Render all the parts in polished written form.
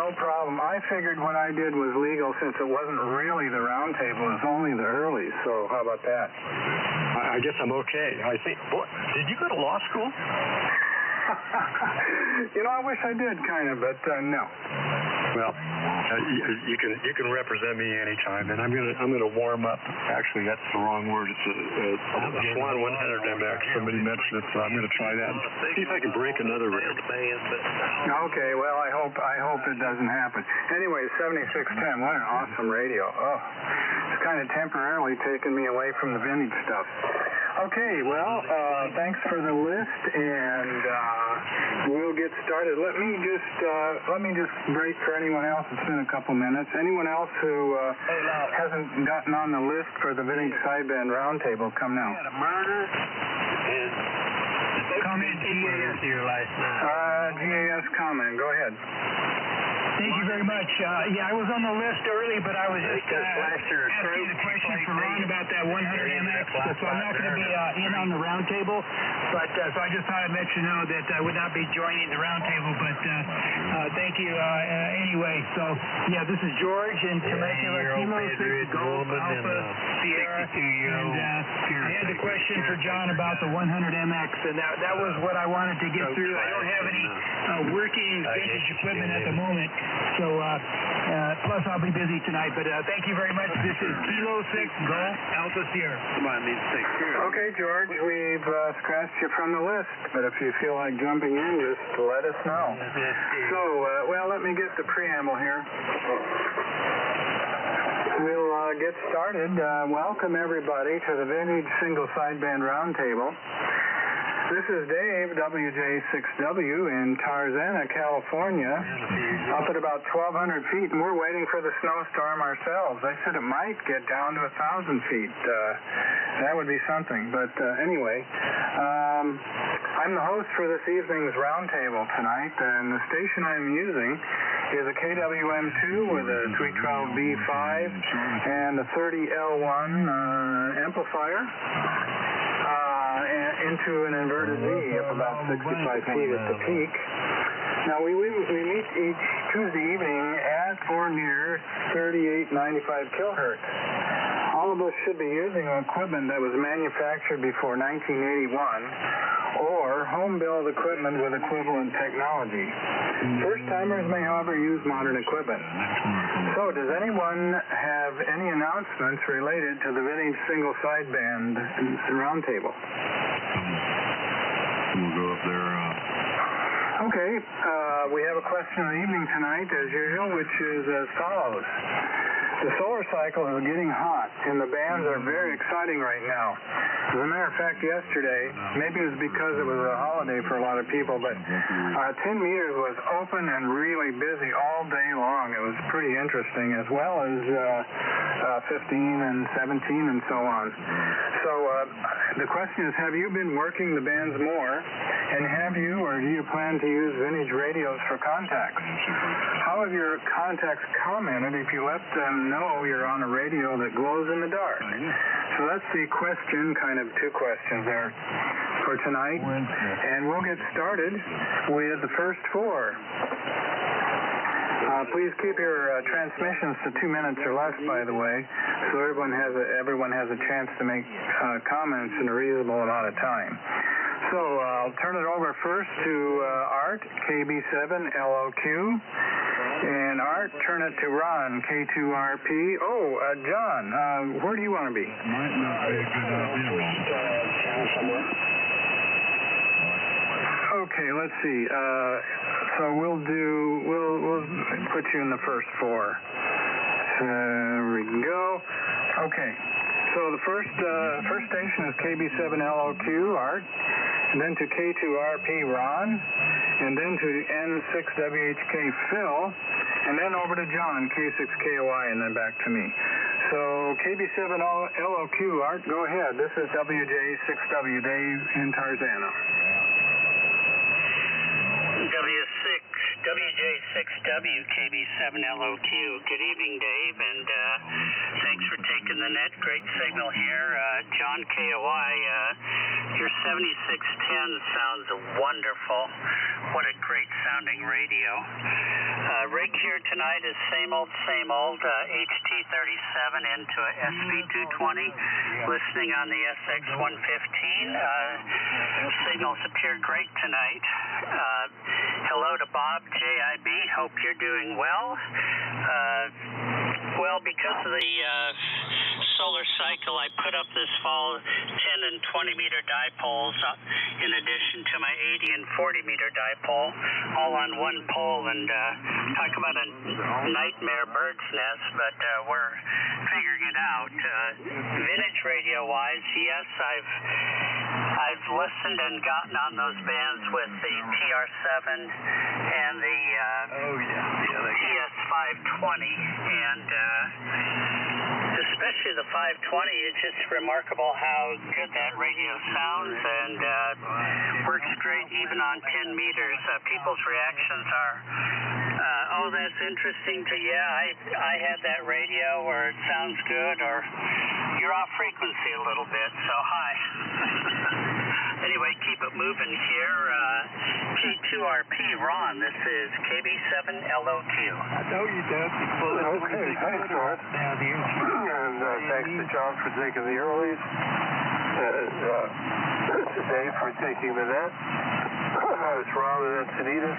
no problem. I figured what I did was legal since it wasn't really the roundtable, it was only the early, so how about that? I guess I'm okay. I think. What, did you go to law school? I wish I did, kind of, but no. Well, you can represent me anytime, and I'm gonna warm up. Actually, that's the wrong word. It's a Swan 100 MX. Somebody mentioned it, so I'm gonna try that. See if I can break another record. Okay, well, I hope it doesn't happen. Anyway, 7610, what an awesome radio. Oh, it's kind of temporarily taken me away from the vintage stuff. Okay, well, thanks for the list, and we'll get started. Let me just break for anyone else. It's been a couple minutes. Anyone else who hasn't gotten on the list for the Vintage Sideband Roundtable, come now. Comment GAS here last night. GAS comment. Go ahead. Thank you very much. I was on the list early, but I was just asking the question for Ron about that 100 MX, so I'm not going to be in on the roundtable. But so I just thought I'd let you know that I would not be joining the roundtable. But thank you anyway. So this is George in Temecula, Kilo 6 Golf Alpha Sierra, and I had the question for John about the 100 MX, and that was what I wanted to get through. I don't have any working vintage equipment at the moment. So, plus I'll be busy tonight, but thank you very much. This is Kilo 6 Golf Alpha Sierra. Okay, George, we've scratched you from the list, but if you feel like jumping in, just let us know. So, let me get the preamble here. We'll get started. Welcome, everybody, to the Vintage Single Sideband Roundtable. This is Dave, WJ6W, in Tarzana, California, up at about 1,200 feet, and we're waiting for the snowstorm ourselves. They said it might get down to 1,000 feet. That would be something. But anyway, I'm the host for this evening's roundtable tonight, and the station I'm using is a KWM2 with a 312B5 and a 30L1 amplifier. Into an inverted V up about 65 feet at the peak. Now, we meet each Tuesday evening at or near 3895 kilohertz. All of us should be using equipment that was manufactured before 1981 or home-built equipment with equivalent technology. First-timers may, however, use modern equipment. So, does anyone have any announcements related to the Vintage Single Sideband Roundtable? We'll go up there. Okay, we have a question of the evening tonight, as usual, which is as follows. The solar cycles are getting hot, and the bands are very exciting right now. As a matter of fact, yesterday, maybe it was because it was a holiday for a lot of people, but 10 meters was open and really busy all day long. It was pretty interesting, as well as 15 and 17 and so on. So the question is, have you been working the bands more, and have you or do you plan to use vintage radios for contacts? How have your contacts commented if you let them know you're on a radio that glows in the dark? So that's the question, kind of two questions there for tonight. And we'll get started with the first four. Please keep your transmissions to 2 minutes or less, by the way, so everyone has a chance to make comments in a reasonable amount of time. So I'll turn it over first to Art, KB7LOQ, and Art, turn it to Ron, K2RP. Oh, John, where do you want to be? Might not be a good idea. Okay, let's see. So we'll put you in the first four. There we go. Okay. So the first station is KB7LOQ, Art, and then to K2RP, Ron, and then to N6WHK, Phil, and then over to John, K6KOI, and then back to me. So KB7LOQ, Art, go ahead. This is WJ6W, Dave in Tarzana. WJ6W, KB7LOQ. Good evening, Dave, and thanks for taking the net. Great signal here. John KOI, your 7610 sounds wonderful. What a great sounding radio. Rig here tonight is same old, HT37 into a SV220, listening on the SX115. Signals appear great tonight. Hello to Bob, JIB, hope you're doing well. Well, because of the solar cycle, I put up this fall 10 and 20 meter dipoles in addition to my 80 and 40 meter dipole, all on one pole, and talk about a nightmare bird's nest, but we're figuring it out. Vintage radio wise, yes, I've listened and gotten on those bands with the TR7 and the TS520, and especially the 520. It's just remarkable how good that radio sounds, and works great even on 10 meters. People's reactions are, oh, that's interesting to you. I had that radio, or it sounds good, or you're off frequency a little bit, so hi. Anyway, keep it moving here. K2RP, Ron, this is KB7LOQ. I know you did. Okay, thanks, Ron. And thanks to John for taking the earlies, and to Dave for taking the net. It's Ron and Encinitas,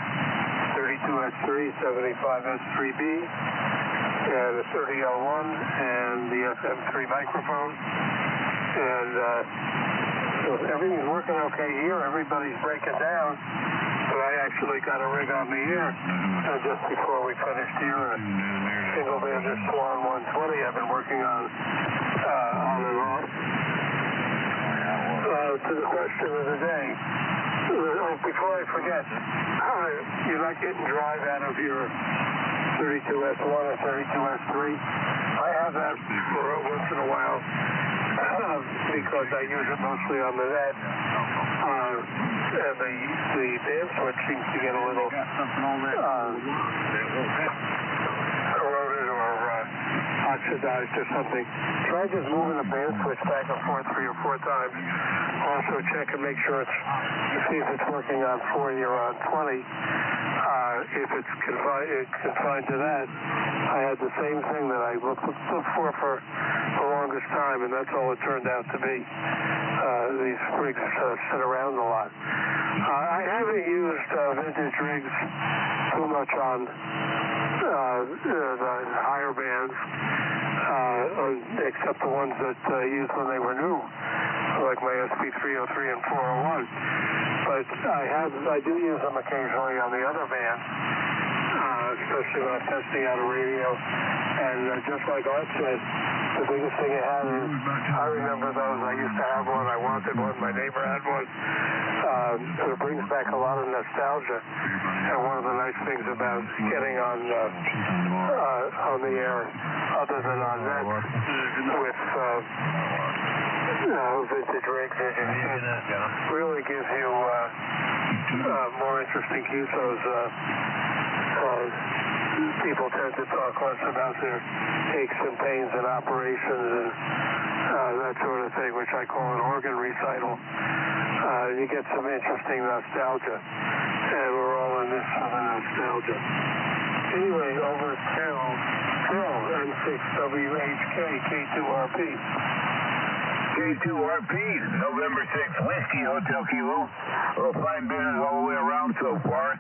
32S3, 75S3B, and the 30L1, and the FM3 microphone. And so everything's working okay here. Everybody's breaking down. But I actually got a rig on the air just before we finished here. A single banded Swan 120 I've been working on and off. To the question of the day. Before I forget, you're not getting drive out of your 32S1 or 32S3. I have that for once in a while because I use it mostly on the net. And the band switch seems to get a little corroded or oxidized or something. Try just moving the band switch back and forth 3 or 4 times. Also check and make sure see if it's working on 40 or on 20. If it's confined to that, I had the same thing that I looked for the longest time, and that's all it turned out to be. These rigs sit around a lot. I haven't used vintage rigs too much on the higher bands, except the ones that I used when they were new, like my SP303 and 401. But I do use them occasionally on the other bands, especially when I'm testing out a radio. And just like Art said, the biggest thing it had is, I remember those. I used to have one. I wanted one. My neighbor had one. It brings back a lot of nostalgia. And one of the nice things about getting on the air, other than on net, with vintage rigs, as you said, really gives you more interesting QSOs. People tend to talk less about their aches and pains and operations and that sort of thing, which I call an organ recital. You get some interesting nostalgia, and we're all in this for the nostalgia. Anyway, over to Phil, N6WHK, K2RP. K2RP, November 6th, Whiskey Hotel Kilo. Little fine business all the way around so far.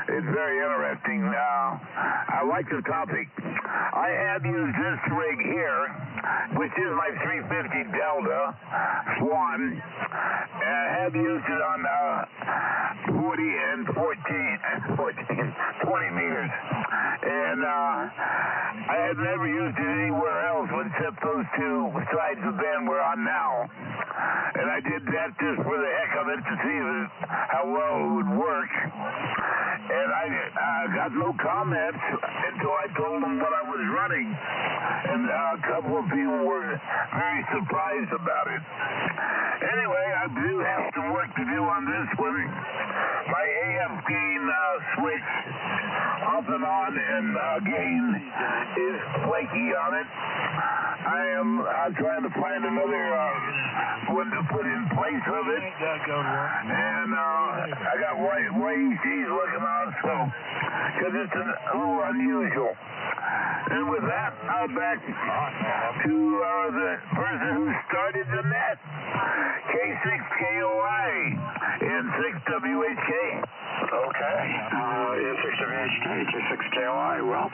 It's very interesting. I like the topic. I have used this rig here, which is my 350 Delta Swan, and I have used it on 40 and 20 meters. And I have never used it anywhere else except those 2 sides of the band we're on now. And I did that just for the heck of it to see how well it would work. And I got no comments until I told them what I was running. And a couple of people were very surprised about it. Anyway, I do have some work to do on this one. My AF gain switch off and on in gain is flaky on it. I am trying to find another one to put in place of it. And I got YECs looking on, so, because it's a little unusual. And with that, I'm back to the person who started the net, K6KOI in 6WHK. Okay. In 6WHK, K6KOI. Well,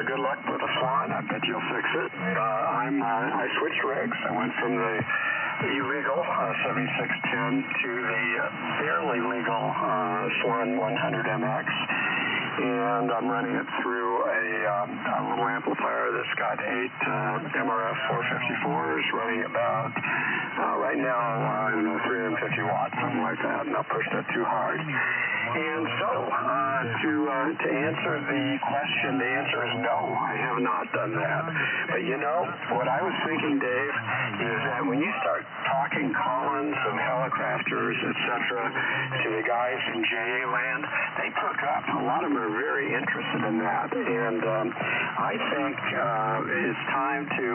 good luck with the Swan. I bet you'll fix it. I switched rigs. I went from the illegal 7610 to the barely legal Swan 100MX. And I'm running it through a little amplifier that's got 8 MRF 454s running about, right now, I don't know, 350 watts, something like that, not pushing it too hard. And so, to answer the question, the answer is no, I have not done that. But you know, what I was thinking, Dave, is that when you start talking Collins and Helicrafters, etc., to the guys in JA land, they perk up. A lot of them are very interested in that. And I think it's time to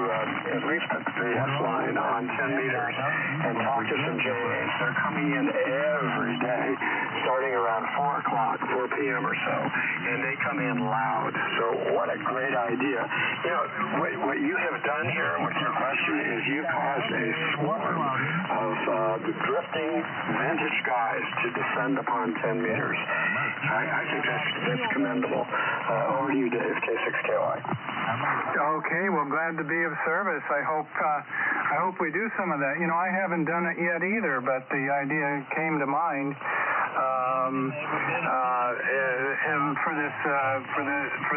at least put the S line on 10 meters and talk to some JAs. They're coming in every day, starting around 4 o'clock, 4 p.m. or so, and they come in loud. So what a great idea. You know, what you have done here with your question is you caused a swarm of drifting vintage guys to descend upon 10 meters. I think that's commendable. Over to you, Dave, K6KY. Okay, well, glad to be of service. I hope we do some of that. You know, I haven't done it yet either, but the idea came to mind. And for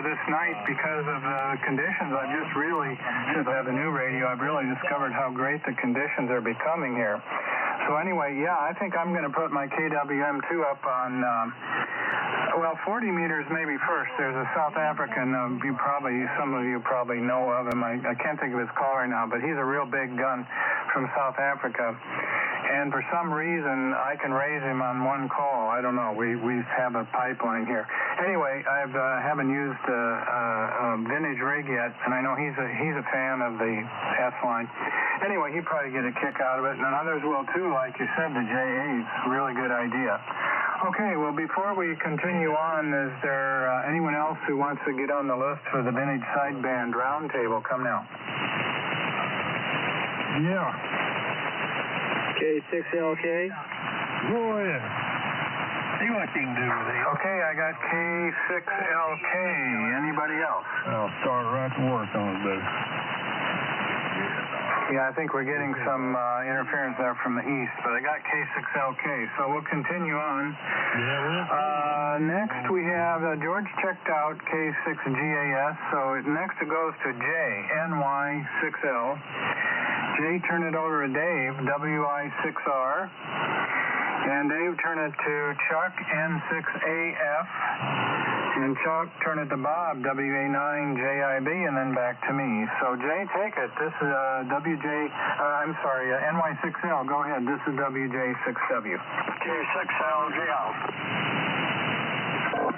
this night, because of the conditions, I've just really, since I have the new radio, I've really discovered how great the conditions are becoming here. So anyway, yeah, I think I'm going to put my KWM2 up on, 40 meters maybe first. There's a South African, some of you probably know of him. I can't think of his caller now, but he's a real big gun from South Africa. And for some reason, I can raise him on one call. I don't know. We have a pipeline here. Anyway, I haven't used a vintage rig yet, and I know he's a fan of the S line. Anyway, he'd probably get a kick out of it, and others will too. Like you said, the JA's really good idea. Okay, well, before we continue on, is there anyone else who wants to get on the list for the Vintage Sideband Roundtable? Come now. Yeah. K6LK. Go ahead. See what you can do with it. Okay, I got K6LK. Anybody else? I'll start right to work on it, baby. Yeah, I think we're getting some interference there from the east, but I got K6LK, so we'll continue on. Next we have George checked out K6GAS, so next it goes to J, NY6L. J, turn it over to Dave, WI6R. And Dave, turn it to Chuck, N6AF. And Chuck, turn it to Bob, WA9JIB, and then back to me. So, Jay, take it. This is NY6L. Go ahead. This is WJ6W. K6LGL.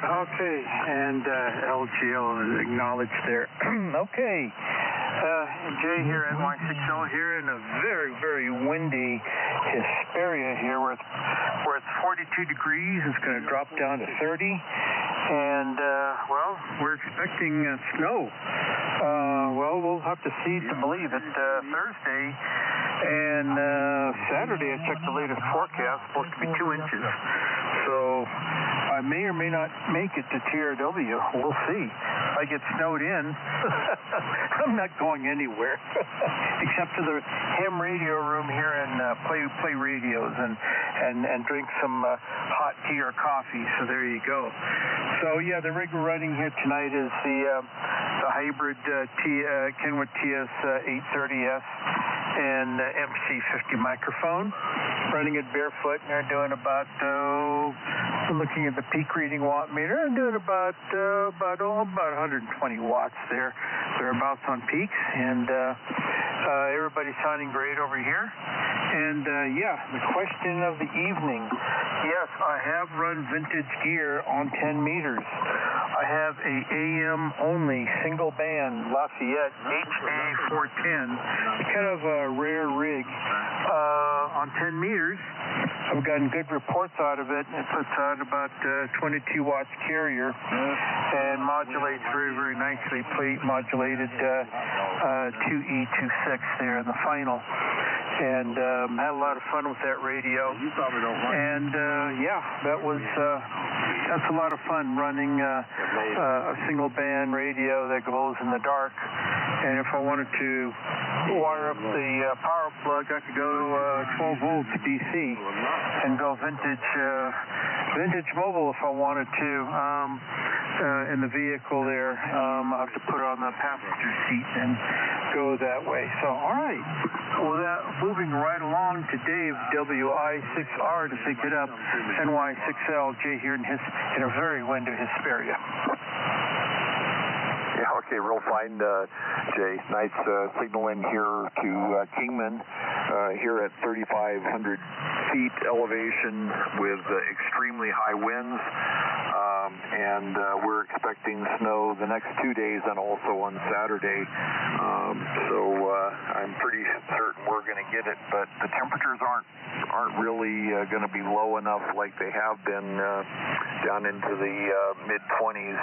Okay, and LGL is acknowledged there. Okay. Jay here, NY6L here, in a very, very windy Hesperia here where it's 42 degrees. It's going to drop down to 30. And, we're expecting snow. We'll have to see to believe it. Thursday and Saturday, I checked the latest forecast, supposed to be 2 inches. So I may or may not make it to TRW. We'll see. If I get snowed in, I'm not going anywhere except to the ham radio room here and play radios and drink some hot tea or coffee. So there you go. So yeah, the rig we're running here tonight is the hybrid Kenwood TS 830S and MC50 microphone. Running it barefoot, and they're doing about looking at the peak reading watt meter, I'm doing about 120 watts there, thereabouts on peaks, and everybody's sounding great over here. And the question of the evening. Yes, I have run vintage gear on 10 meters. I I have a AM only single band Lafayette HA410, kind of a rare rig on 10 meters. I've gotten good reports out of it. It puts out about 22 watts carrier and modulates very, very nicely. Plate modulated 2E26 there in the final. And had a lot of fun with that radio. You probably don't mind. And yeah, that's a lot of fun running a single band radio that glows in the dark. And if I wanted to wire up the power plug, I could go 12 volts DC and go vintage mobile if I wanted to. In the vehicle there, I'll have to put on the passenger seat and go that way. So, all right. Well, moving right along to Dave, WI6R to pick it up, NY6L, Jay here in a very windy Hesperia. Yeah, okay, real fine, Jay. Nice signal in here to Kingman here at 3,500 feet elevation with extremely high winds. And we're expecting snow the next 2 days and also on Saturday. So I'm pretty certain we're going to get it, but the temperatures aren't really going to be low enough like they have been down into the mid-20s.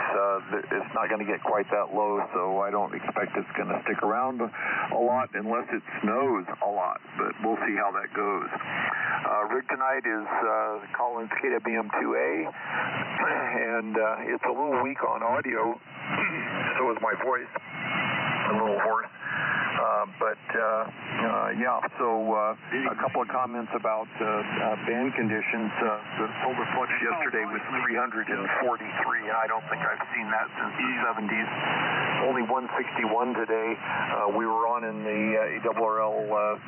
It's not going to get quite that low, so I don't expect it's going to stick around a lot unless it snows a lot, but we'll see how that goes. Rig tonight is Collins KWM2A, and it's a little weak on audio, so is my voice, a little hoarse. Yeah, so a couple of comments about band conditions. The solar flux yesterday was 343, and I don't think I've seen that since the 70s. Only 161 today. We were on in the ARRL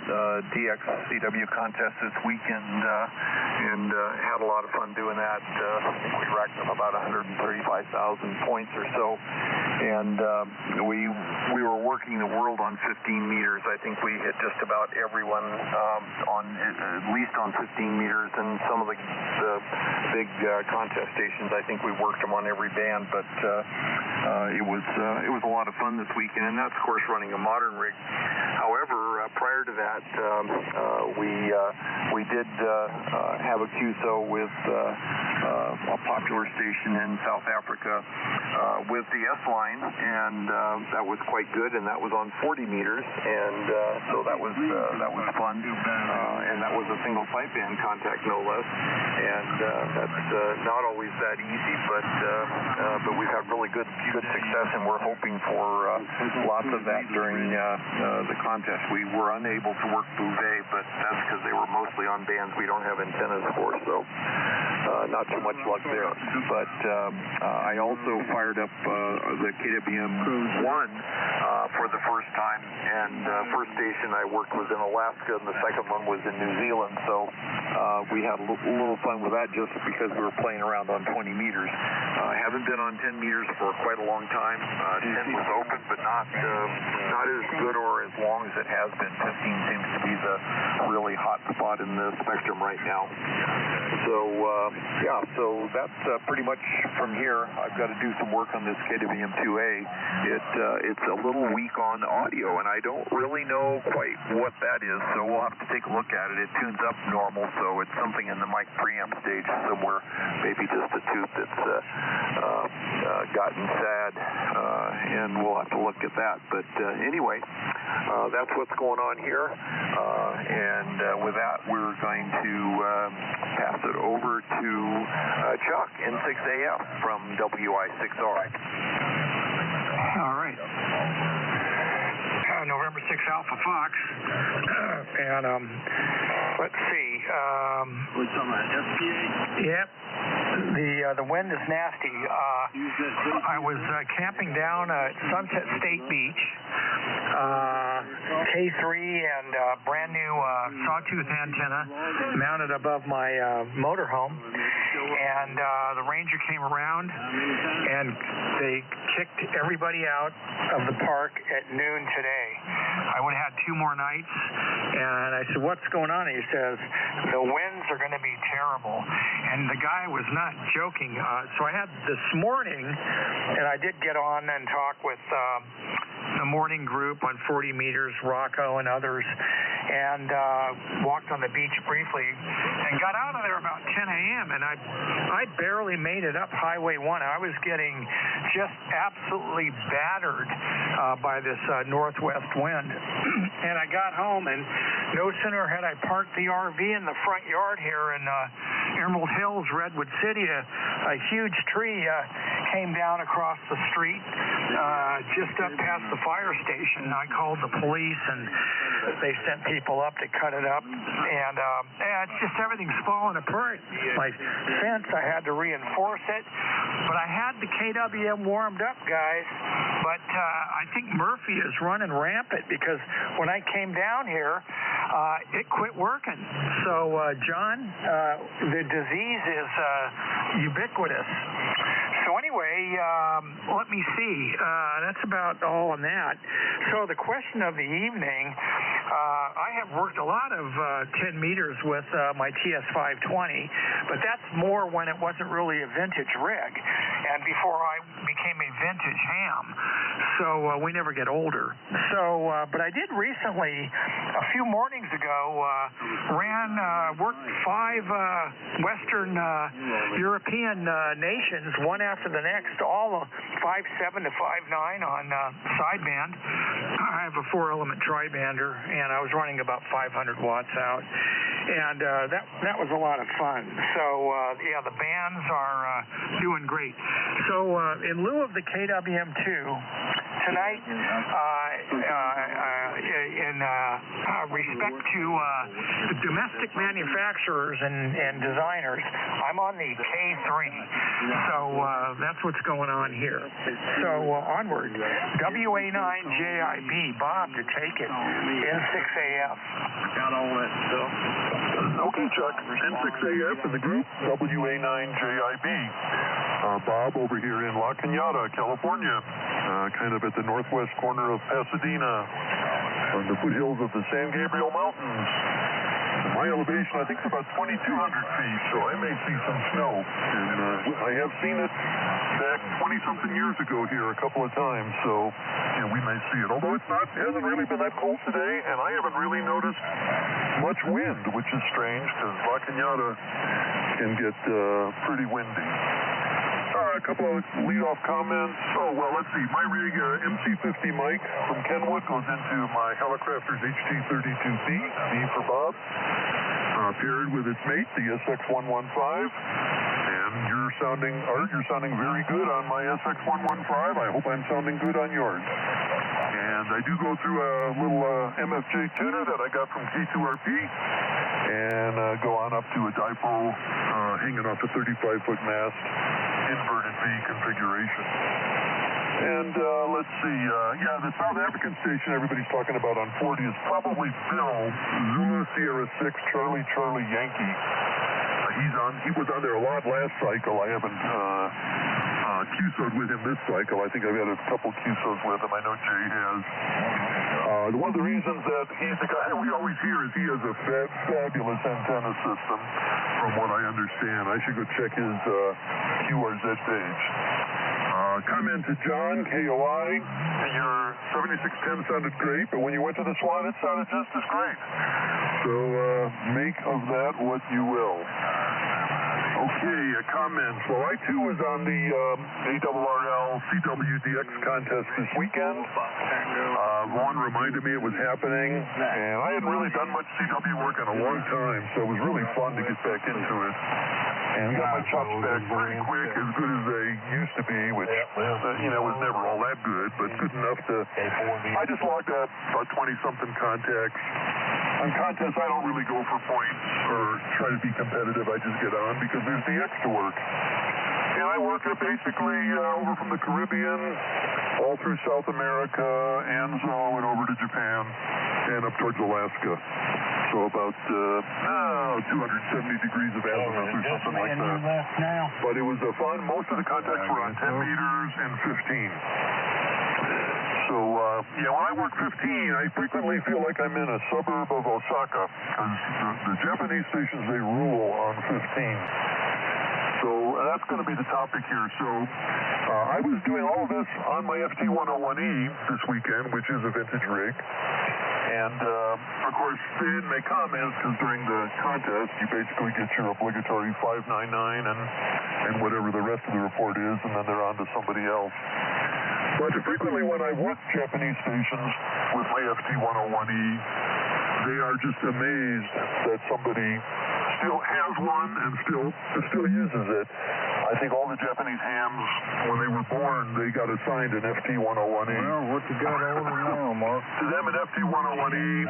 DX CW contest this weekend and had a lot of fun doing that. I think we racked up about 135,000 points or so. And we were working the world on 15 meters. I think we hit just about everyone on at least on 15 meters, and some of the big contest stations, I think we worked them on every band. But it was a lot of fun this weekend, and that's of course running a modern rig. However, prior to that, we did have a QSO with a popular station in South Africa with the S-line, and that was quite good, and that was on 40 meters, and so that was fun, and that was a single sideband contact, no less, and that's not always that easy, but we've had really good success, and we're hoping for lots of that during the contest. We were unable to work Bouvet, but that's because they were mostly on bands we don't have antennas for, so not too much luck there. But I also fired up the KWM-1 for the first time, and first station I worked was in Alaska, and the second one was in New Zealand, so we had a little fun with that just because we were playing around on 20 meters. I haven't been on 10 meters for quite a long time. 10 was open, but not as good or as long as it has been. 15 seems to be the really hot spot in the spectrum right now. So, yeah, so that's pretty much from here. I've got to do some work on this KWM2A. It's a little weak on audio, and I don't really know quite what that is, so we'll have to take a look at it. It tunes up normal, so it's something in the mic preamp stage somewhere, maybe just a tube that's gotten sad, and we'll have to look at that. But anyway, that's what's going on here, and with that, we're going to pass it over to Chuck in 6AF from WI6R. All right. November 6 Alpha Fox. And let's see. What's on that? SPA? Yep. The wind is nasty. I was camping down at Sunset State Beach. K3 and brand new sawtooth antenna mounted above my motorhome. and the ranger came around, and they kicked everybody out of the park at noon today. I would have had 2 more nights, and I said, what's going on? And he says, the winds are going to be terrible. And the guy was not joking. So I had this morning, and I did get on and talk with the morning group on 40 meters, Rocco and others, and walked on the beach briefly and got out of there about 10 a.m. And I barely made it up Highway 1. I was getting just absolutely battered by this northwest wind. And I got home, and no sooner had I parked the RV in the front yard here in Emerald Hills, Redwood City, a huge tree came down across the street just up past the fire station. I called the police, and they sent people up to cut it up, and it's just everything's falling apart. My fence, I had to reinforce it, but I had the KWM warmed up, guys, but I think Murphy is running rampant, because when I came down here, it quit working. So, John, the disease is ubiquitous. So anyway, let me see. That's about all on that. So the question of the evening, I have worked a lot of 10 meters with my TS520, but that's more when it wasn't really a vintage rig, and before I became a vintage ham. So we never get older. So, but I did recently, a few mornings ago, worked 5 Western European nations, one after the next, all 5.7 to 5.9 on sideband. I have a 4-element tri-bander, and I was running about 500 watts out, and that was a lot of fun. So yeah, the bands are doing great. So in lieu of the KWM2 tonight, in respect to the domestic manufacturers and designers, I'm on the K3. So that's what's going on here. So onward. WA9JIB, Bob, to take it. N6AF. Got all that stuff. Okay, Chuck. N6AF in the group. WA9JIB. Bob over here in La Cañada, California, kind of at the northwest corner of Pasadena, on the foothills of the San Gabriel Mountains. My elevation, I think, is about 2,200 feet, so I may see some snow. And I have seen it back 20-something years ago here a couple of times, so we may see it. Although it hasn't really been that cold today, and I haven't really noticed much wind, which is strange, because La Cañada can get pretty windy. A couple of lead-off comments. Oh, well, let's see. My rig, MC50 mic from Kenwood, goes into my Helicrafters HT32B, B for Bob, paired with its mate, the SX115. And you're sounding very good on my SX115. I hope I'm sounding good on yours. And I do go through a little MFJ tuner that I got from K2RP, and go on up to a dipole hanging off a 35-foot mast, inverted V configuration. And let's see, the South African station everybody's talking about on 40 is probably Bill, Zulu Sierra 6, Charlie Yankee. He was on there a lot last cycle. I haven't QSO'd with him this cycle. I think I've had a couple QSOs with him. I know Jay has. One of the reasons that he's the guy we always hear is he has a fabulous antenna system, from what I understand. I should go check his QRZ page. Comment to John, KOI. Your 7610 sounded great, but when you went to the Swan, it sounded just as great. So make of that what you will. Okay, comments. Well, I too was on the ARRL CWDX contest this weekend. Ron reminded me it was happening, and I hadn't really done much CW work in a long time, so it was really fun to get back into it. And got my chops back pretty quick, as good as they used to be, which, was never all that good, but good enough to... I just logged up about 20-something contacts. On contests, I don't really go for points or try to be competitive. I just get on because there's the extra work. And I work it basically over from the Caribbean all all through South America, Anzo, and over to Japan, and up towards Alaska. So about 270 degrees of azimuth or something like that. But it was fun. Most of the contacts were on 10 meters and 15. So, when I work 15, I frequently feel like I'm in a suburb of Osaka, because the Japanese stations, they rule on 15. So that's going to be the topic here. So I was doing all this on my FT101E this weekend, which is a vintage rig. And, of course, they didn't make comments because during the contest, you basically get your obligatory 599 and whatever the rest of the report is, and then they're on to somebody else. But frequently when I work Japanese stations with my FT101E, they are just amazed that somebody still has one and still uses it. I think all the Japanese hams, when they were born, they got assigned an FT101E. Well, what you got over now, Mark? To them, an FT101E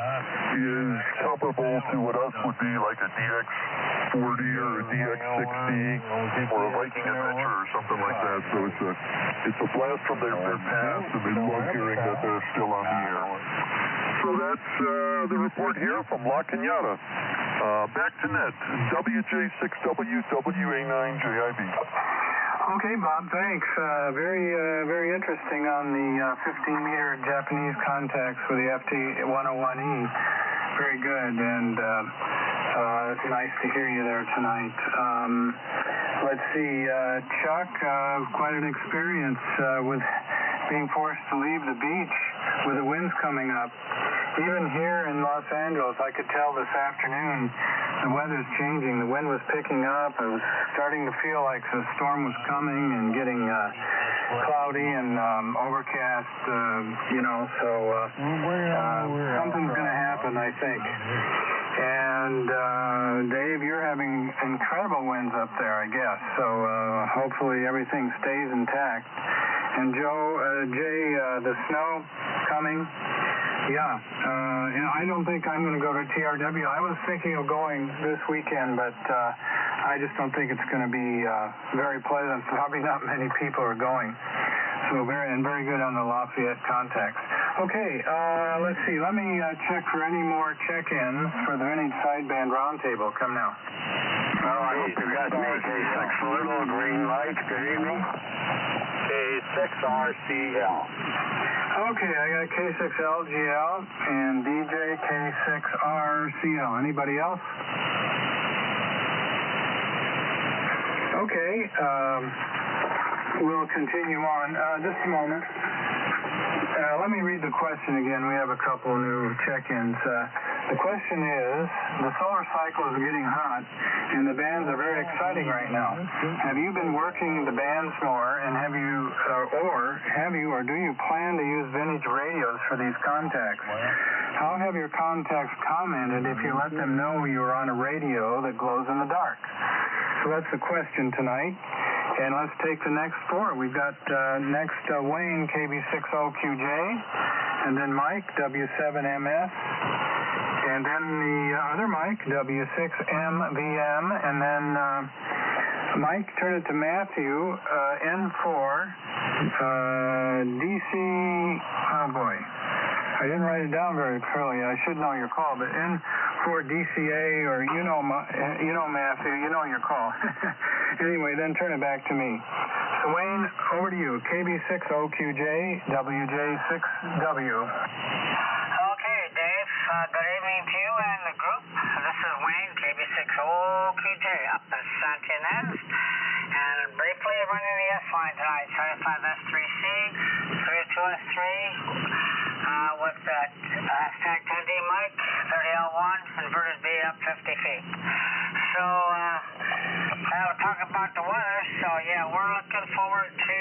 is comparable to what us would be like a DX40 or a DX60 or a Viking Adventure or something like that. So it's a blast from their past, and they love hearing that they're still on the air. So that's the report here from La Cañada. Back to net, WJ6WWA9JIB. Okay, Bob, thanks. Very interesting on the 15-meter Japanese contacts with the FT101E. Very good, and it's nice to hear you there tonight. Let's see, Chuck, quite an experience with being forced to leave the beach with the winds coming up. Even here in Los Angeles, I could tell this afternoon the weather's changing. The wind was picking up. It was starting to feel like the storm was coming and getting cloudy and overcast, so something's going to happen, I think. And Dave, you're having incredible winds up there, I guess. So hopefully everything stays intact. And Jay, the snow coming. Yeah, I don't think I'm going to go to TRW. I was thinking of going this weekend, but I just don't think it's going to be very pleasant. Probably not many people are going. So very good on the Lafayette contacts. Okay, let's see. Let me check for any more check-ins for the Vintage Sideband Roundtable. Come now. Well, I hope you got me. K6 little green light. Good evening. K6RCL. Okay, I got K6LGL and DJ K6RCL. Anybody else? Okay, we'll continue on. Just a moment. Let me read the question again. We have a couple new check-ins. The question is, the solar cycle is getting hot, and the bands are very exciting right now. Have you been working the bands more, and have you or do you plan to use vintage radios for these contacts? How have your contacts commented if you let them know you are on a radio that glows in the dark? So that's the question tonight. And let's take the next four. We've got next Wayne, KB60QJ, and then Mike, W7MS, and then the other Mike, W6MVM, and then Mike, turn it to Matthew, N4, DC, oh boy, I didn't write it down very clearly. I should know your call, but N4 DCA, or you know Matthew, you know your call. Anyway, then turn it back to me. So Wayne, over to you. KB60QJ, WJ6W. Okay, Dave. Good evening to you and the group. This is Wayne, KB60QJ, up in Santa Ynez. And briefly running the S line tonight, 75S3C, 32S3, with that hashtag 10D mic, 30L1, inverted B up 50 feet. So, we'll talk about the weather. So, yeah, we're looking forward to,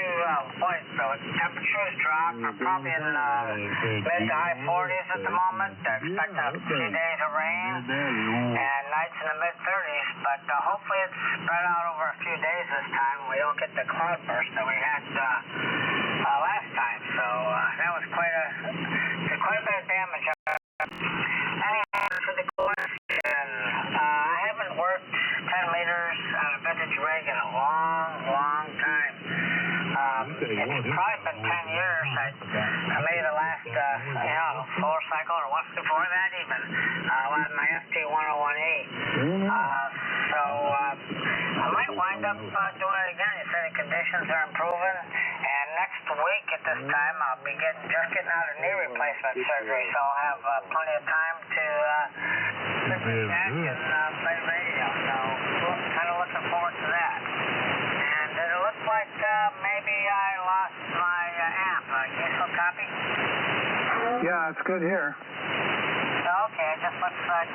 the temperatures drop. We're probably in mid to high 40s at the moment. They're expecting a few days of rain and nights in the mid 30s. But hopefully it's spread out over a few days this time. We don't get the cloudburst that we had last time. So that was quite a bit of damage. Anyway, for the question, I haven't worked 10 meters on a vintage rig in a long time. It's probably been 10 years. I maybe the last, solar cycle or once before that even, was my ST-101E. So I might wind up doing it again. You said the conditions are improving, and next week at this time I'll be just getting out of knee replacement surgery, so I'll have plenty of time to sit back and play radio. So kind of looking forward to that. And it looks like maybe I lost my amp. Can you still copy? Yeah, it's good here. Okay, it just looks like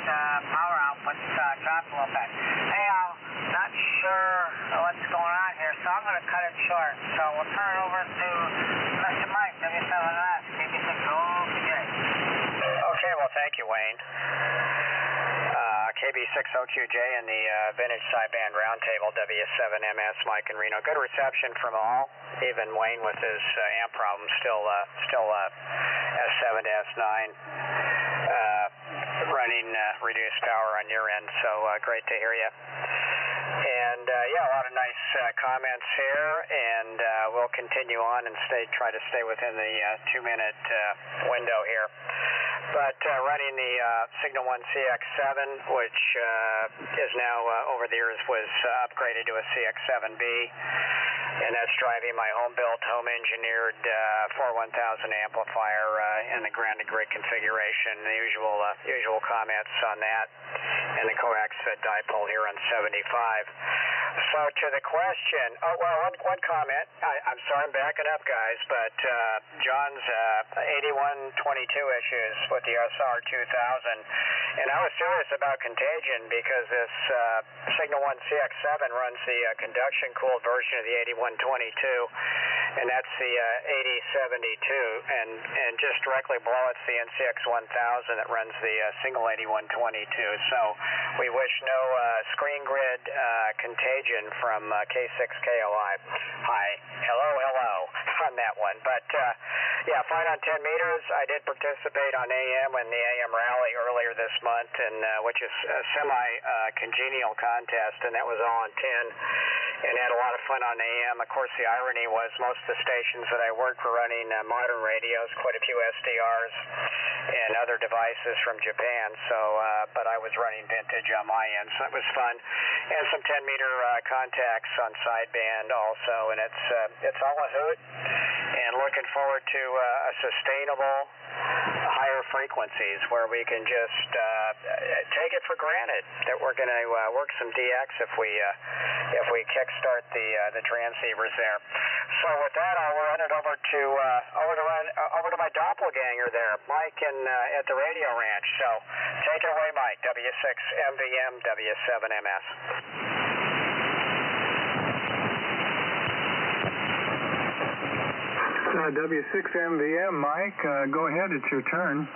power output dropped a little bit. Hey, I'm not sure what's going on here, so I'm going to cut it short. So we'll turn it over to Mr. Mike, W7MS, KB6OQJ. Okay, well, thank you, Wayne. KB6OQJ in the Vintage Sideband Roundtable, W7MS, Mike and Reno. Good reception from all. Even Wayne with his amp problem still S7 to S9 running reduced power on your end, so great to hear you. And a lot of nice comments here, and we'll continue on and try to stay within the 2-minute window here. But running the Signal 1 CX7, which is now over the years was upgraded to a CX7B, and that's driving my home-built, home-engineered 41000 amplifier in the grounded grid configuration. The usual comments on that, and the coax dipole here on 75. So to the question, one comment. I'm sorry I'm backing up, guys, but John's 8122 issues with the SR2000, and I was serious about contagion because this Signal 1 CX7 runs the conduction-cooled version of the 8122, and that's the 8072, and just directly below it's the NCX1000 that runs the single 8122. So we wish no screen grid contagion from K6KLI. Hi, hello on that one. But fine on 10 meters. I did participate on AM in the AM rally earlier this month, and which is a semi-congenial contest, and that was all on 10, and had a lot of fun on AM. Of course, the irony was most of the stations that I worked were running modern radios, quite a few SDRs and other devices from Japan. So, but I was running vintage on my end, so it was fun. And some 10-meter contacts on sideband also, and it's all a hoot. And looking forward to a sustainable higher frequencies where we can just take it for granted that we're going to work some DX if we kickstart the transceivers there. So with that, I'll run it over to my doppelganger there, Mike, at the Radio Ranch. So take it away, Mike. W6MVM, W7MS. W6MVM, Mike, go ahead, it's your turn.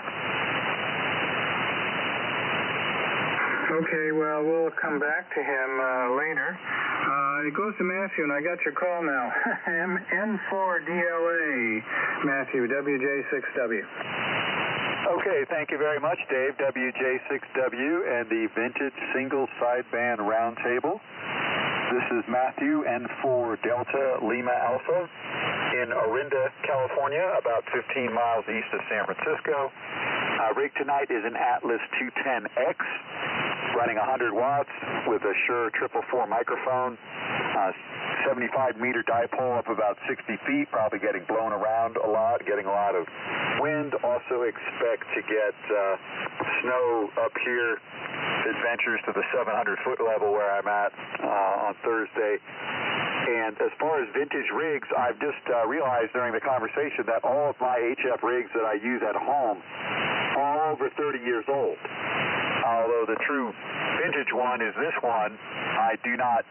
Okay, well, we'll come back to him later. It goes to Matthew, and I got your call now. N4DLA, Matthew, WJ6W. Okay, thank you very much, Dave. WJ6W and the Vintage Single Sideband Roundtable. This is Matthew, N4 Delta Lima Alpha, in Orinda, California, about 15 miles east of San Francisco. Rig tonight is an Atlas 210X, running 100 watts with a Shure 444 microphone, 75-meter dipole up about 60 feet, probably getting blown around a lot, getting a lot of wind. Also expect to get snow up here, adventures to the 700-foot level where I'm at on Thursday. And as far as vintage rigs, I've just realized during the conversation that all of my HF rigs that I use at home are all over 30 years old. Although the true vintage one is this one. I do not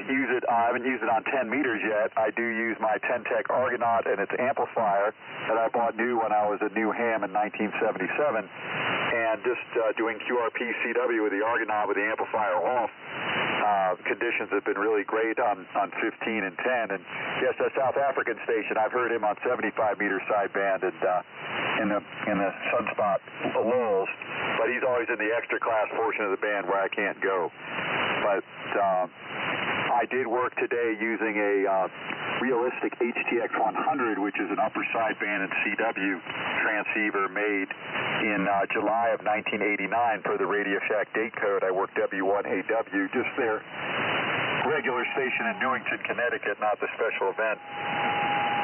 use it. I haven't used it on 10 meters yet. I do use my Ten-Tech Argonaut and its amplifier that I bought new when I was a new ham in 1977. And just doing QRP CW with the Argonaut with the amplifier off. Conditions have been really great on 15 and 10. And yes, that South African station, I've heard him on 75-meter sideband and in the sunspot lulls, but he's always in the extra class portion of the band where I can't go. But I did work today using a realistic HTX 100, which is an upper sideband and CW transceiver made in July of 1989 per the Radio Shack date code. I worked W1AW, just their regular station in Newington, Connecticut, not the special event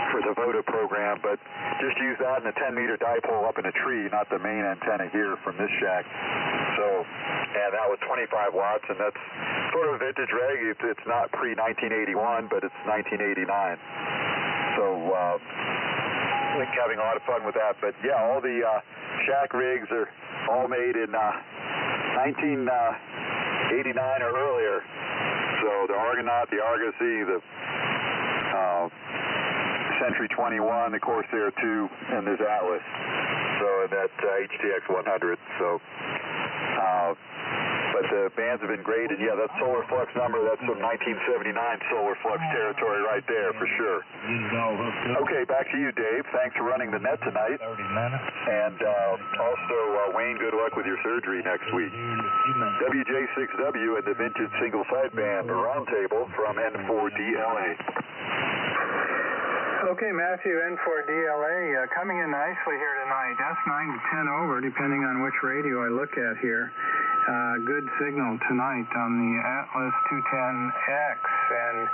for the VODA program, but just use that in a 10-meter dipole up in a tree, not the main antenna here from this shack. So, and that was 25 watts, and that's sort of a vintage rig. It's not pre-1981, but it's 1989. So, I think having a lot of fun with that. But yeah, all the shack rigs are all made in 1989 or earlier. So the Argonaut, the Argosy, the Century 21, the Corsair 2, and there's Atlas. So that HTX 100. So, but the bands have been great, and yeah, that solar flux number, that's some 1979 solar flux territory right there for sure. Okay, back to you, Dave. Thanks for running the net tonight. And also, Wayne, good luck with your surgery next week. WJ6W and the Vintage Single Sideband Roundtable from N4DLA. Okay, Matthew, N4DLA, coming in nicely here tonight. That's 9 to 10 over, depending on which radio I look at here. Good signal tonight on the Atlas 210X, and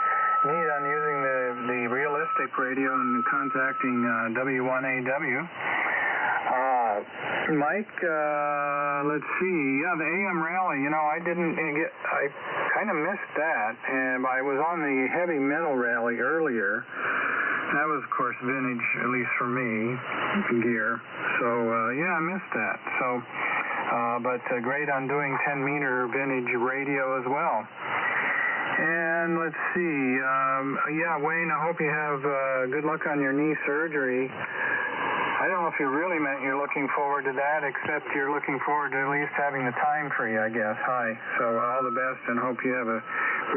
neat on using the realistic radio and contacting W1AW. Mike, let's see. Yeah, the AM rally, I kind of missed that, and I was on the heavy metal rally earlier. That was, of course, vintage, at least for me, gear. So, yeah, I missed that. So, but great on doing 10-meter vintage radio as well. And let's see. Yeah, Wayne, I hope you have good luck on your knee surgery. I don't know if you really meant you're looking forward to that, except you're looking forward to at least having the time free, I guess. Hi. So all the best, and hope you have a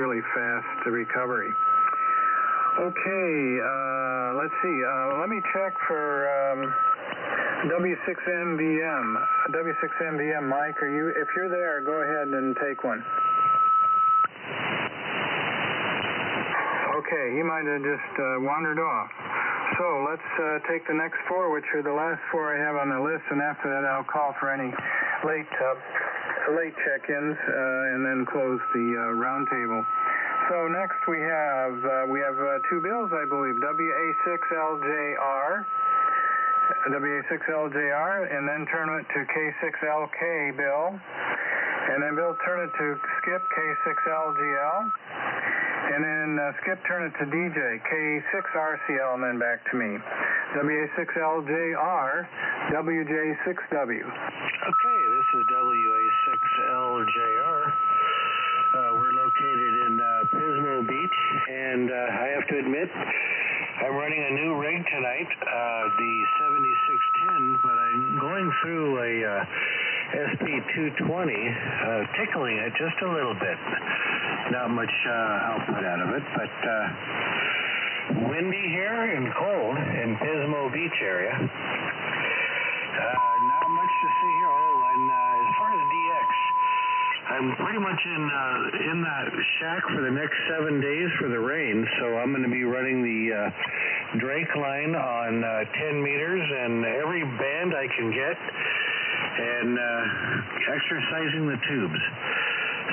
really fast recovery. Okay, let's see. Let me check for W6MVM. W6MVM, Mike, if you're there, go ahead and take one. Okay, he might have just wandered off. So let's take the next four, which are the last four I have on the list, and after that I'll call for any late check-ins and then close the roundtable. So next we have two bills, I believe, WA6LJR, and then turn it to K6LK bill, and then Bill turn it to Skip K6LGL, and then Skip turn it to DJ K6RCL, and then back to me. WA6LJR, WJ6W. Okay, this is WA6LJR. We're located in Pismo Beach, and I have to admit, I'm running a new rig tonight, the 7610, but I'm going through a SP220, tickling it just a little bit. Not much output out of it, but windy here and cold in Pismo Beach area. Not much to see here. Oh, and as far as DX, I'm pretty much in that shack for the next 7 days for the rain, so I'm going to be running the Drake line on 10 meters and every band I can get, and exercising the tubes.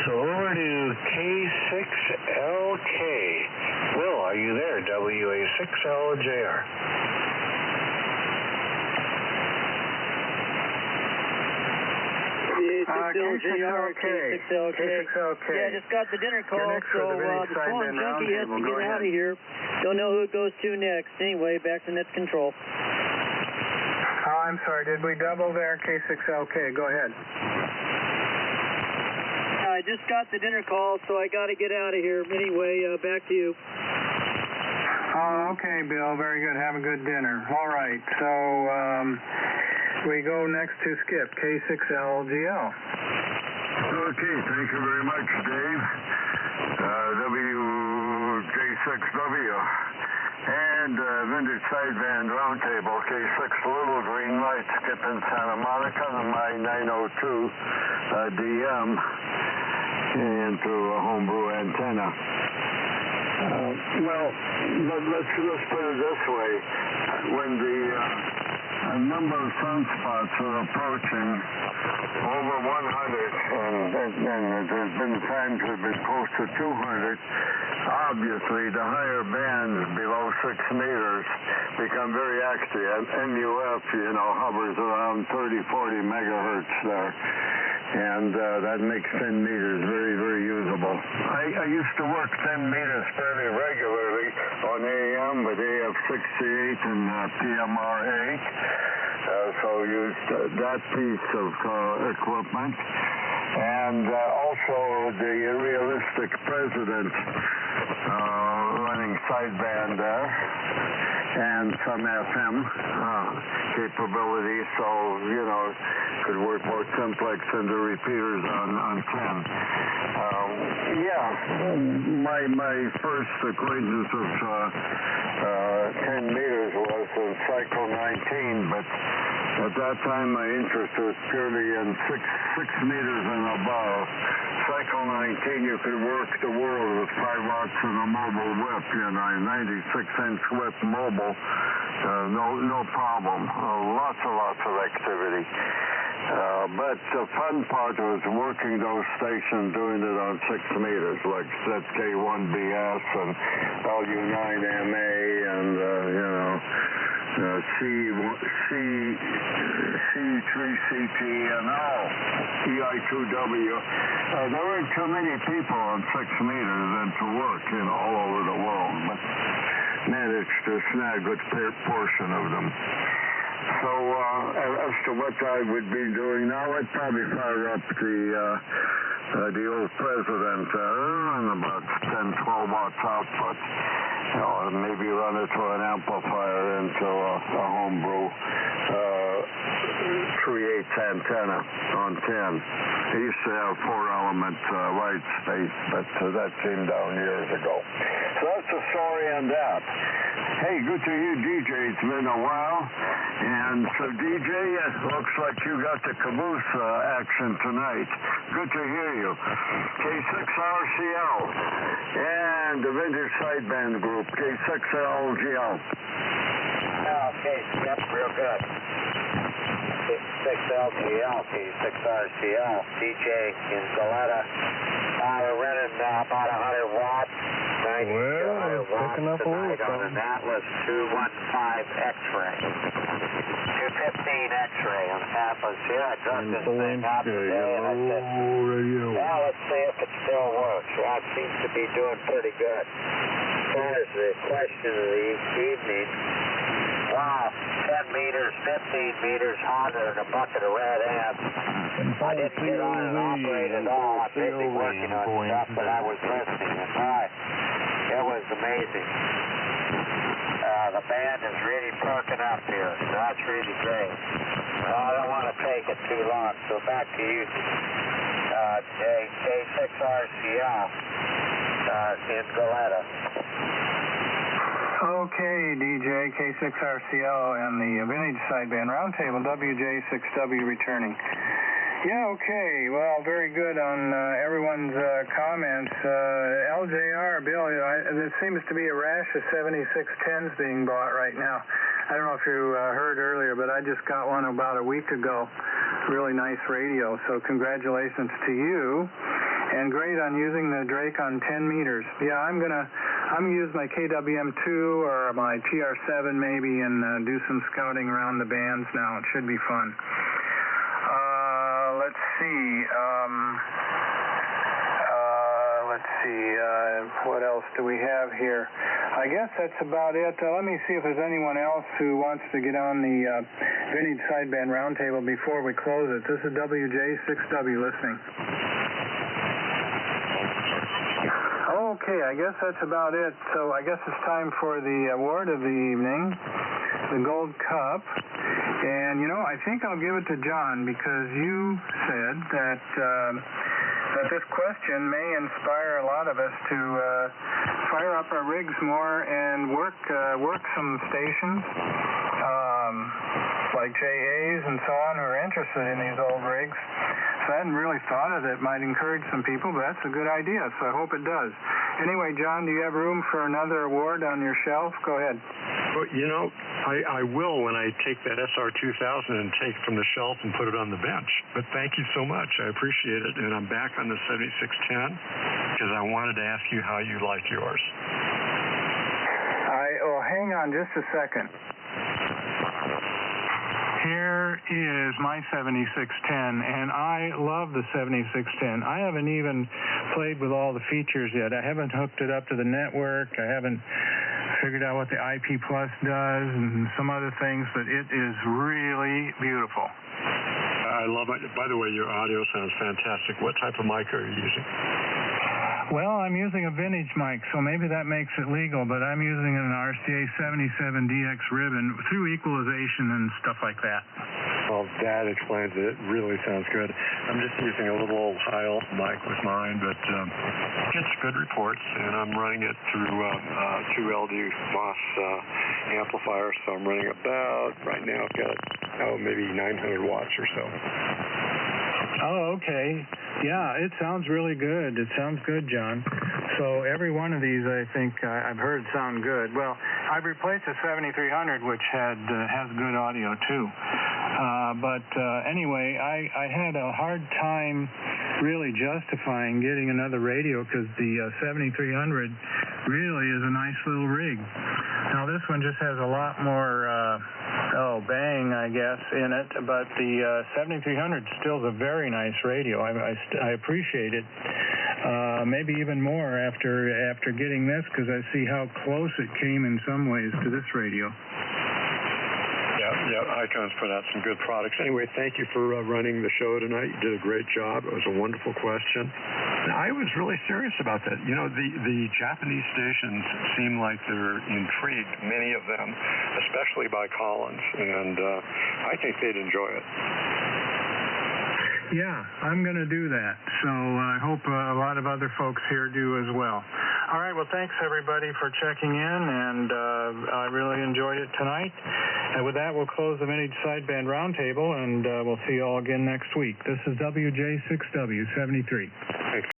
So over to K6LK. Will, are you there? WA6LJR. K6LK. Yeah, just got the dinner call, so the phone junkie has to get out of here. Don't know who it goes to next. Anyway, back to net control. Oh, I'm sorry. Did we double there? K6LK. Go ahead. I just got the dinner call, so I got to get out of here. Anyway, back to you. Oh, okay, Bill. Very good. Have a good dinner. All right. So we go next to Skip, K6LGL. Okay, thank you very much, Dave. WJ6W. And Vintage Sideband Roundtable, K6 Little Green Light, Skip in Santa Monica, my 902 DM, and through a homebrew antenna. Well, let's put it this way. When a number of sunspots are approaching over 100, and there's been times we've been close to 200, obviously the higher bands below 6 meters become very active. MUF, hovers around 30, 40 megahertz there. And that makes 10 meters very, very usable. I used to work 10 meters fairly regularly on AM with AF68 and PMR8. So used that piece of equipment. And also the realistic president running sideband there. And some FM capability, so, could work more simplex than the repeaters on 10. My first acquaintance with 10 meters was in cycle 19, but at that time my interest was purely in 6 meters and above. Cycle 19, you could work the world with 5 watts and a mobile whip, a 96-inch whip mobile, no problem. Lots of activity. But the fun part was working those stations, doing it on 6 meters, like ZK1BS and LU9MA and, C3CT and all, EI2W. There weren't too many people on 6 meters and to work, all over the world, but managed to snag a good portion of them. So as to what I would be doing now, I'd probably fire up the old president and about 10-12 watts output. Maybe run it through an amplifier into a homebrew 3/8 antenna on 10. They used to have 4-element light space, but that came down years ago. So that's the story on that. Hey, good to hear DJ. It's been a while. And so, DJ, it looks like you got the caboose action tonight. Good to hear you. K6RCL and the Vintage Sideband Group, K6LGL. Okay, yep, real good. K6LGL, K6RCL, DJ in Goleta. We're running about 100 watts. 90 to 100 watts tonight on an Atlas 215 X-ray. 215 X-ray on Atlas. Yeah, I dropped this thing out today, and I said, well, let's see if it still works. Well, it seems to be doing pretty good. As far as the question of the evening, wow, 10 meters, 15 meters hotter than a bucket of red ants. I didn't get on and operate at all. I'm busy working on stuff, but I was listening, and it was amazing. The band is really perking up here, so that's really great. I don't want to take it too long, so back to you, K6RCL in Goleta. Okay, DJ, K6RCL and the Vintage Sideband Roundtable, WJ6W returning. Yeah, okay. Well, very good on everyone's comments. LJR, Bill, there seems to be a rash of 7610s being bought right now. I don't know if you heard earlier, but I just got one about a week ago. Really nice radio, so congratulations to you. And great on using the Drake on 10 meters. Yeah, I'm gonna use my KWM2 or my TR7 maybe and do some scouting around the bands now. It should be fun. Let's see, what else do we have here? I guess that's about it. Let me see if there's anyone else who wants to get on the Vintage Sideband Roundtable before we close it. This is WJ6W listening. Okay, I guess that's about it. So I guess it's time for the award of the evening, the Gold Cup. And, I think I'll give it to John because you said that this question may inspire a lot of us to fire up our rigs more and work some stations like JAs and so on who are interested in these old rigs. So I hadn't really thought of it. It might encourage some people, but that's a good idea, so I hope it does. Anyway, John, do you have room for another award on your shelf? Go ahead. Well, you know, I will when I take that SR2000 and take it from the shelf and put it on the bench. But thank you so much. I appreciate it. And I'm back on the 7610 because I wanted to ask you how you like yours. Oh, hang on just a second. Here is my 7610, and I love the 7610. I haven't even played with all the features yet. I haven't hooked it up to the network. I haven't figured out what the IP Plus does and some other things, but it is really beautiful. I love it. By the way, your audio sounds fantastic. What type of mic are you using? Well, I'm using a vintage mic, so maybe that makes it legal, but I'm using an RCA 77DX ribbon through equalization and stuff like that. Well, that explains it. It really sounds good. I'm just using a little old Heil mic with mine, but gets good reports, and I'm running it through 2 LD Moss amplifiers, so I'm running about, right now I've got, maybe 900 watts or so. Oh, okay. Yeah, it sounds really good. It sounds good, John. So every one of these, I think, I've heard sound good. Well, I've replaced the 7300, which has good audio, too. Anyway, I had a hard time really justifying getting another radio because the 7300 really is a nice little rig. Now, this one just has a lot more, bang, I guess, in it, but the 7300 still is a very nice radio. I appreciate it. Maybe even more after getting this because I see how close it came in some ways to this radio. Yeah, Icon's put out some good products. Anyway, thank you for running the show tonight. You did a great job. It was a wonderful question. And I was really serious about that. You know, the Japanese stations seem like they're intrigued, many of them, especially by Collins, and I think they'd enjoy it. Yeah, I'm going to do that. So I hope a lot of other folks here do as well. All right, well, thanks, everybody, for checking in, and I really enjoyed it tonight. And with that, we'll close the Vintage Sideband Roundtable, and we'll see you all again next week. This is WJ6W73. Thanks.